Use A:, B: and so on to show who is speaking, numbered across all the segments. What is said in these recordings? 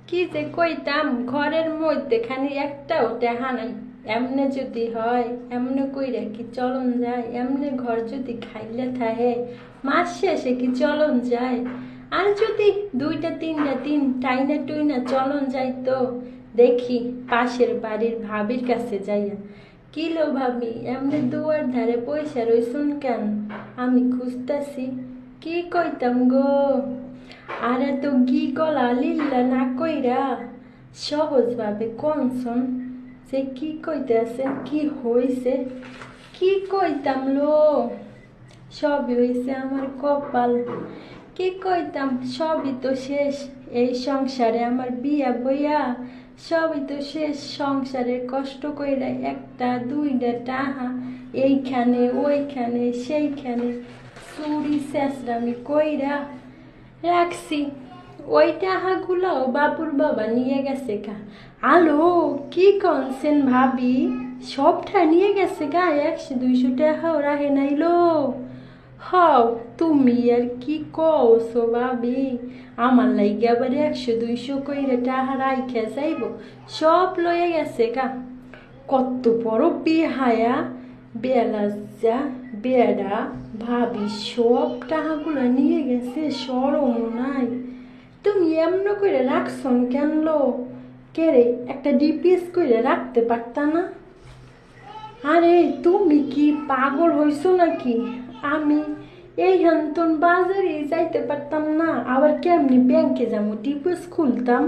A: কি যে কইতাম, ঘরের মধ্যে খানি একটাও টেহা নাই। এমনে যদি হয়, এমনে কইরা কি চলন যায়? এমনে ঘর যদি খাইলে থাহে, মাস শেষে কি চলন যায়? আর যদি দুইটা তিনটা দিন টাইনা টুইনা চলন যায় তো দেখি পাশের বাড়ির ভাবির কাছে যাইয়া, কিলো ভাবি এমনি দুয়ার ধারে পয়সা রইছুন কেন? আমি খুঁজতাছি কি কইতাম গো। আর এত গি গলা লিল্লা না কইরা সহজভাবে কনসন যে কি কইতেছে, কি হইছে, কি কইতাম লো। সবই হইছে আমার কপাল। কি কইতাম, সবই তো শেষ। এই সংসারে আমার বিয়া বইয়া সবই তো শেষ। সংসারে কষ্ট কইরা একটা দুইটা টাহা এইখানে ওইখানে সেইখানে চুরি চেঁচড়ামি কইরা রাখছি। ওই টাহাগুলোও বাবুর বাবা নিয়ে গেছে গা। আলো, কি কনছেন ভাবি? সবটা নিয়ে গেছে গা? 100-200 টাকাও রাহে নাইলো। হও, তুমি আর কি কওছো ভাবি? আমার লাগে আবার 100-200 কইরে টাকা রাইখা যাইব? সব লয়ে গেছে গা। কত বড় বেহায়া বেলাজা বেড়া ভাবি, সব টাকাগুলো নিয়ে গেছে, সরম নাই। তুমি এমন করে রাখছন কেন লো? কেরে একটা ডিপিএস করে রাখতে পারতা না? আরে তুমি কি পাগল হইছো নাকি? আমি এই হান্তন বাজারে যাইতে পারতাম না? আবার কেমনি ব্যাংকে যাবো ডিপিএস খুলতাম?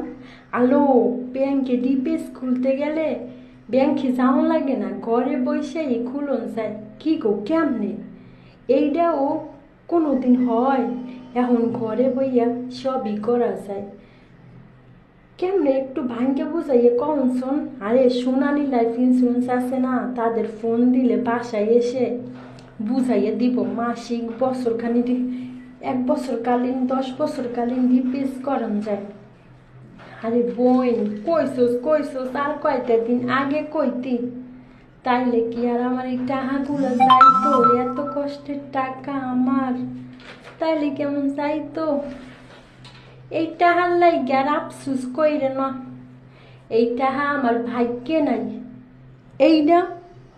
A: আলো, ব্যাংকে ডিপিএস খুলতে গেলে ব্যাংকে যাওয়া লাগে না, ঘরে বসেই খুলন যায়। কি গো, কেমনে? এইটাও কোনোদিন হয়? এখন ঘরে বইয়া সবই করা যায়। কেমনে একটু ভাঙ্গে বুঝাইয়ে কনসন। আরে সোনালী লাইফ ইন্স্যুরেন্স আছে না, তাদের ফোন দিলে বাসায় এসে বুঝাইয়ে দিব। মাসিক বছরখানি 1 বছরকালীন 10 বছরকালীন ডিপিএস করান যায়। আরে বোন, কইসোস আর কয়টা দিন আগে কইতি তাইলে কি আর আমার এই টাকাগুলো যাইতো? এত কষ্টের টাকা আমার, তাইলে কেমন যাইতো? এই টাহার লাইগা আর আফসুস কইরে না। এই টাহা আমার ভাগ্যে নাই। এই না,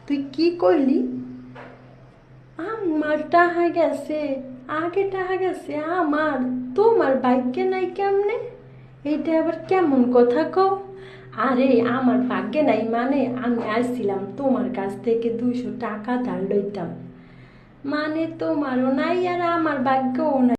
A: তুই কি কইলি? আমার টাহা গেছে, আগে টাহা গেছে আমার, তোমার ভাগ্যে নাই কেমনে? এইটা আবার কেমন কথা কও? আরে আমার ভাগ্যে নাই মানে আমি আসছিলাম তোমার কাছ থেকে 200 টাকা ধার লইতাম, মানে তোমারও নাই আর আমার ভাগ্যও নাই।